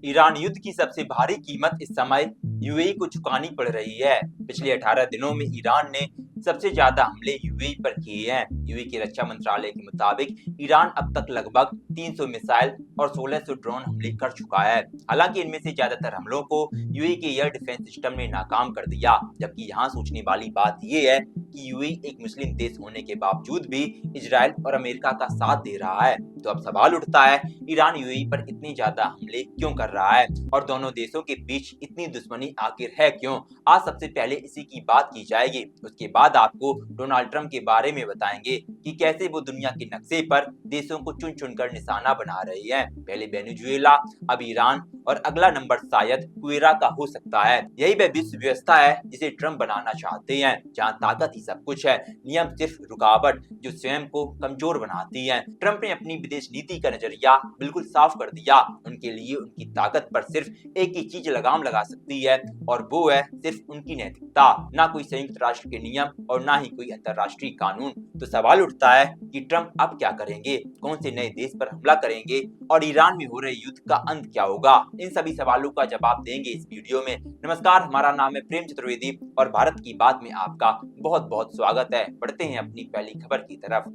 Iran युद्ध की सबसे भारी कीमत इस समय यूएई को चुकानी पड़ रही है। पिछले 18 दिनों में ईरान ने सबसे ज्यादा हमले यूएई पर किए हैं। यूएई के रक्षा मंत्रालय के मुताबिक ईरान अब तक लगभग 300 मिसाइल और 1600 ड्रोन हमले कर चुका है। हालांकि इनमें से ज्यादातर हमलों को यूएई के एयर डिफेंस सिस्टम ने नाकाम कर दिया। जबकि यहाँ सोचने वाली बात यह है कि यूएई एक मुस्लिम देश होने के बावजूद भी इजराइल और अमेरिका का साथ दे रहा है। तो अब सवाल उठता है, ईरान यूएई पर इतने ज्यादा हमले क्यों कर रहा है और दोनों देशों के बीच इतनी दुश्मनी आखिर है क्यों? आज सबसे पहले इसी की बात की जाएगी। उसके बाद आपको डोनाल्ड ट्रंप के बारे में बताएंगे कि कैसे वो दुनिया के नक्शे पर देशों को चुन चुनकर निशाना बना रही है। पहले वेनेजुएला, अब ईरान और अगला नंबर शायद कुवेरा का हो सकता है। यही वह विश्व व्यवस्था है जिसे ट्रंप बनाना चाहते हैं, जहां ताकत ही सब कुछ है, नियम सिर्फ रुकावट जो स्वयं को कमजोर बनाती है। ट्रंप ने अपनी विदेश नीति का नजरिया बिल्कुल साफ कर दिया। उनके लिए उनकी ताकत पर सिर्फ एक ही चीज लगाम लगा सकती है और वो है सिर्फ उनकी नैतिकता। ना कोई संयुक्त राष्ट्र के नियम और ना ही कोई अंतरराष्ट्रीय कानून। तो सवाल उठता है कि ट्रंप अब क्या करेंगे, कौन से नए देश पर हमला करेंगे और ईरान में हो रहे युद्ध का अंत क्या होगा? इन सभी सवालों का जवाब देंगे इस वीडियो में। नमस्कार, हमारा नाम है प्रेम चतुर्वेदी और भारत की बात में आपका बहुत बहुत स्वागत है। बढ़ते हैं अपनी पहली खबर की तरफ।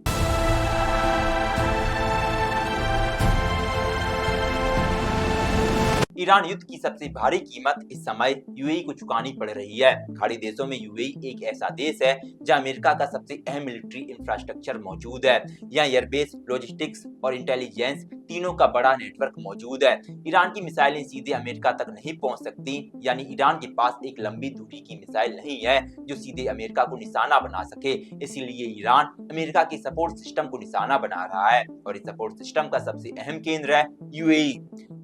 ईरान युद्ध की सबसे भारी कीमत इस समय यूएई को चुकानी पड़ रही है। खाड़ी देशों में यूएई एक ऐसा देश है जहां अमेरिका का सबसे अहम मिलिट्री इंफ्रास्ट्रक्चर मौजूद है। यहाँ एयरबेस, लॉजिस्टिक्स और इंटेलिजेंस तीनों का बड़ा नेटवर्क मौजूद है। ईरान की मिसाइलें सीधे अमेरिका तक नहीं पहुंच सकती, यानी ईरान के पास एक लंबी दूरी की मिसाइल नहीं है जो सीधे अमेरिका को निशाना बना सके। इसीलिए ईरान अमेरिका के सपोर्ट सिस्टम को निशाना बना रहा है और इस सपोर्ट सिस्टम का सबसे अहम केंद्र है यूएई।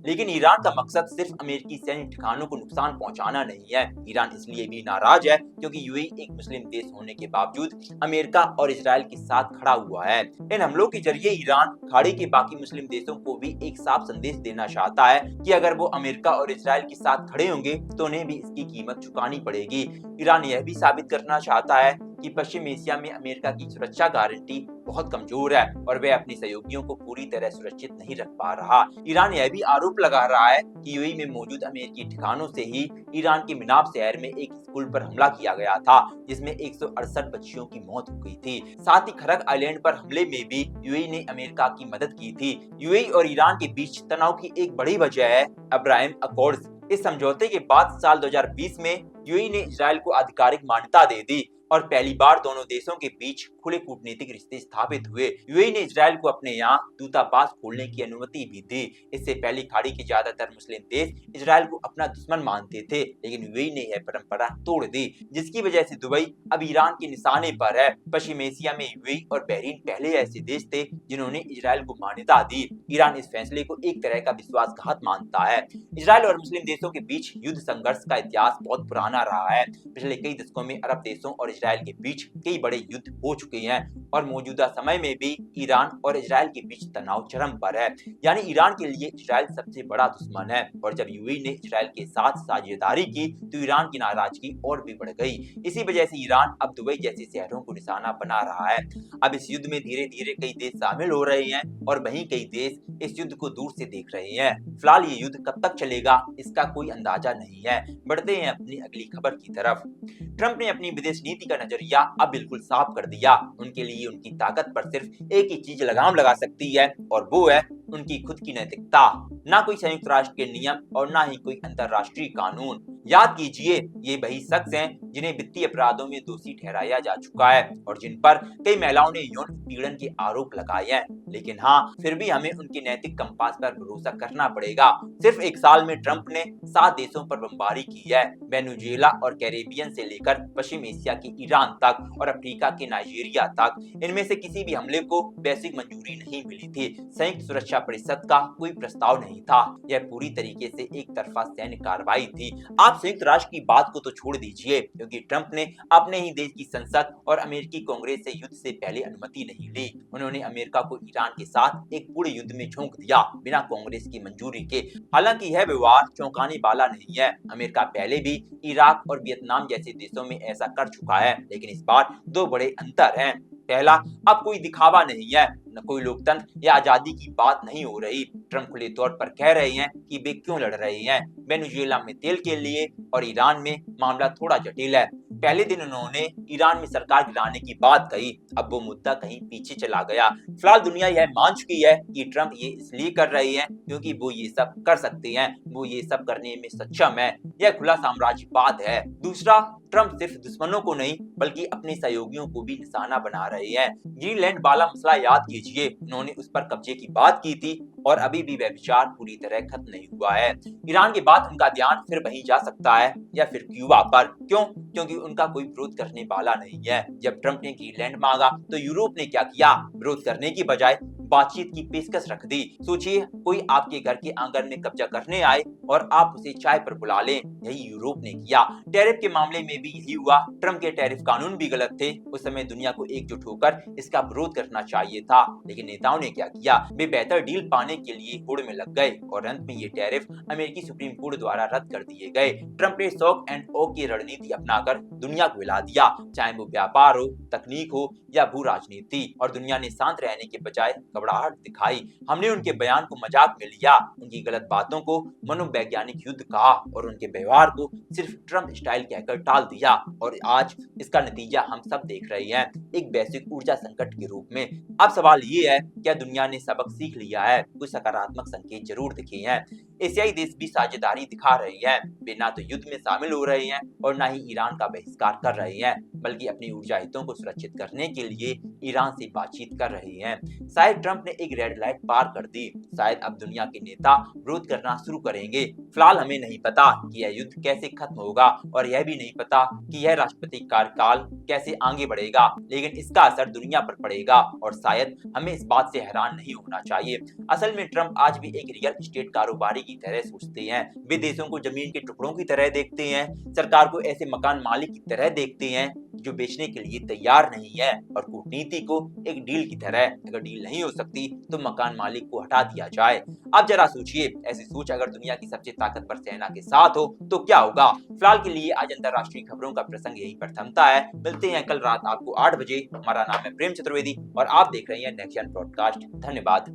लेकिन ईरान का मकसद सिर्फ अमेरिकी सैन्य ठिकानों को नुकसान पहुंचाना नहीं है। ईरान इसलिए भी नाराज है क्योंकि यूएई एक मुस्लिम देश होने के बावजूद अमेरिका और इजराइल के साथ खड़ा हुआ है। इन हमलों के जरिए ईरान खाड़ी के बाकी मुस्लिम देशों को भी एक साफ संदेश देना चाहता है कि अगर वो अमेरिका और इजराइल के साथ खड़े होंगे तो उन्हें भी इसकी कीमत चुकानी पड़ेगी। ईरान यह भी साबित करना चाहता है कि पश्चिम एशिया में अमेरिका की सुरक्षा गारंटी बहुत कमजोर है और वह अपने सहयोगियों को पूरी तरह सुरक्षित नहीं रख पा रहा। ईरान यह भी आरोप लगा रहा है कि यूएई में मौजूद अमेरिकी ठिकानों से ही ईरान के मिनाब शहर में एक स्कूल पर हमला किया गया था जिसमें 168 बच्चियों की मौत हो गई थी। साथ ही खरक आइलैंड पर हमले में भी यूएई ने अमेरिका की मदद की थी। यूएई और ईरान के बीच तनाव की एक बड़ी वजह है अब्राहम अकॉर्ड्स। इस समझौते के बाद साल 2020 में यूएई ने इजराइल को आधिकारिक मान्यता दे दी और पहली बार दोनों देशों के बीच खुले कूटनीतिक रिश्ते स्थापित हुए। यूएई ने इजराइल को अपने यहाँ दूतावास खोलने की अनुमति भी दी। इससे पहले खाड़ी के ज्यादातर मुस्लिम देश इजराइल को अपना दुश्मन मानते थे, लेकिन यूएई ने यह परंपरा तोड़ दी, जिसकी वजह से दुबई अब ईरान के निशाने पर है। पश्चिम एशिया में यूएई और बहरीन पहले ऐसे देश थे जिन्होंने इजराइल को मान्यता दी। ईरान इस फैसले को एक तरह का विश्वासघात मानता है। इजराइल और मुस्लिम देशों के बीच युद्ध संघर्ष का इतिहास बहुत पुराना रहा है। पिछले कई दशकों में अरब देशों और इजराइल के बीच कई बड़े युद्ध हो चुके हैं और मौजूदा समय में भी ईरान और इजराइल के बीच तनाव चरम पर है। यानी ईरान के लिए इजराइल सबसे बड़ा दुश्मन है और जब यूएई ने इजराइल के साथ साझेदारी की तो ईरान की नाराजगी और भी बढ़ गई। इसी वजह से ईरान अब दुबई जैसे शहरों को निशाना बना रहा है। अब इस युद्ध में धीरे धीरे कई देश शामिल हो रहे हैं और वहीं कई देश इस युद्ध को दूर से देख रहे हैं। फिलहाल ये युद्ध कब तक चलेगा इसका कोई अंदाजा नहीं है। बढ़ते हैं अपनी अगली खबर की तरफ। ट्रंप ने अपनी विदेश नीति का नजरिया अब बिल्कुल साफ कर दिया। उनके लिए उनकी ताकत पर सिर्फ एक ही चीज लगाम लगा सकती है और वो है उनकी खुद की नैतिकता। ना कोई संयुक्त राष्ट्र के नियम और ना ही कोई अंतरराष्ट्रीय कानून। याद कीजिए, ये वही शख्स हैं जिन्हें वित्तीय अपराधों में दोषी ठहराया जा चुका है और जिन पर कई महिलाओं ने यौन उत्पीड़न के आरोप लगाए हैं। लेकिन हाँ, फिर भी हमें उनके नैतिक कंपास पर भरोसा करना पड़ेगा। सिर्फ एक साल में ट्रंप ने 7 देशों पर बमबारी की है, वेनेजुएला और कैरेबियन से लेकर पश्चिम एशिया के ईरान तक और अफ्रीका के नाइजीरिया तक। इनमें से किसी भी हमले को वैश्विक मंजूरी नहीं मिली थी। संयुक्त सुरक्षा परिषद का कोई प्रस्ताव नहीं था। यह पूरी तरीके से एक तरफा सैन्य कार्रवाई थी। आप संयुक्त राष्ट्र की बात को तो छोड़ दीजिए, क्योंकि ट्रंप ने अपने ही देश की संसद और अमेरिकी कांग्रेस से युद्ध से पहले अनुमति नहीं ली। उन्होंने अमेरिका को ईरान के साथ एक पूरे युद्ध में झोंक दिया बिना कांग्रेस की मंजूरी के। हालांकि यह व्यवहार चौंकाने वाला नहीं है। अमेरिका पहले भी इराक और वियतनाम जैसे देशों में ऐसा कर चुका है, लेकिन इस बार 2 बड़े अंतर हैं। पहला, अब कोई दिखावा नहीं है, न कोई लोकतंत्र या आजादी की बात नहीं हो रही। ट्रंप खुले तौर पर कह रहे हैं कि वे क्यों लड़ रहे हैं, वेनेजुएला में तेल के लिए और ईरान में मामला थोड़ा जटिल है। पहले दिन उन्होंने ईरान में सरकार गिराने की बात कही, अब वो मुद्दा कहीं पीछे चला गया। फिलहाल दुनिया यह मान चुकी है कि ट्रंप ये इसलिए कर रहे हैं क्योंकि वो ये सब कर सकते हैं, वो ये सब करने में सक्षम है। यह खुला साम्राज्यवाद है। दूसरा, ट्रंप सिर्फ दुश्मनों को नहीं बल्कि अपने सहयोगियों को भी निशाना बना रहे हैं। ग्रीनलैंड वाला मसला याद कीजिए, उन्होंने उस पर कब्जे की बात की थी और अभी भी वह विचार पूरी तरह खत्म नहीं हुआ है। ईरान के बाद उनका ध्यान फिर वहीं जा सकता है या फिर क्यूबा पर। क्यों? क्योंकि उनका कोई विरोध करने वाला नहीं है। जब ट्रंप ने ग्रीनलैंड मांगा तो यूरोप ने क्या किया? विरोध करने की बजाय बातचीत की पेशकश रख दी। सोचिए, कोई आपके घर के आंगन में कब्जा करने आए और आप उसे चाय पर बुला लें, यही यूरोप ने किया। टैरिफ के मामले में भी यही हुआ। ट्रंप के टैरिफ कानून भी गलत थे। उस समय दुनिया को एकजुट होकर इसका विरोध करना चाहिए था, लेकिन नेताओं ने क्या किया? वे बेहतर डील पाने के लिए होड़ में लग गए और अंत में ये टैरिफ अमेरिकी सुप्रीम कोर्ट द्वारा रद्द कर दिए गए। ट्रंप ने शॉक एंड ऑ की रणनीति अपनाकर दुनिया को हिला दिया, चाहे वो व्यापार हो, तकनीक हो या भू राजनीति, और दुनिया ने शांत रहने के बजाय घबराहट दिखाई। हमने उनके बयान को मजाक में लिया, उनकी गलत बातों को मनोवैज्ञानिक युद्ध कहा और उनके व्यवहार को सिर्फ ट्रंप स्टाइल कहकर टाल दिया। और आज इसका नतीजा हम सब देख रहे हैं, एक वैश्विक ऊर्जा संकट के रूप में। अब सवाल ये है, क्या दुनिया ने सबक सीख लिया है? कुछ सकारात्मक संकेत जरूर दिखे हैं। एशियाई देश भी साझेदारी दिखा रहे हैं। वे ना तो युद्ध में शामिल हो रहे हैं और ना ही ईरान का बहिष्कार कर रहे हैं, बल्कि अपनी ऊर्जा हितों को सुरक्षित करने के लिए ईरान से बातचीत कर रहे हैं। शायद ट्रंप ने एक रेड लाइट पार कर दी। शायद अब दुनिया के नेता विरोध करना शुरू करेंगे। फिलहाल हमें नहीं पता कि यह युद्ध कैसे खत्म होगा और यह भी नहीं पता कि यह राष्ट्रपति कार्यकाल कैसे आगे बढ़ेगा, लेकिन इसका असर दुनिया पर पड़ेगा और शायद हमें इस बात से हैरान नहीं होना चाहिए। असल में ट्रंप आज भी एक रियल एस्टेट कारोबारी की तरह सोचते हैं। वे देशों को जमीन के टुकड़ों की तरह देखते हैं, सरकार को ऐसे मकान मालिक की तरह देखते हैं जो बेचने के लिए तैयार नहीं है, और कूटनीति को एक डील की तरह। अगर डील नहीं हो सकती तो मकान मालिक को हटा दिया जाए। अब जरा सोचिए, ऐसी सोच अगर दुनिया की सबसे ताकतवर सेना के साथ हो तो क्या होगा? फिलहाल के लिए आज अंतरराष्ट्रीय खबरों का प्रसंग यही पर थमता है। मिलते हैं कल रात आपको 8 बजे। हमारा नाम है प्रेम चतुर्वेदी और आप देख रहे हैं नेक्स्ट जेन ब्रॉडकास्ट। धन्यवाद।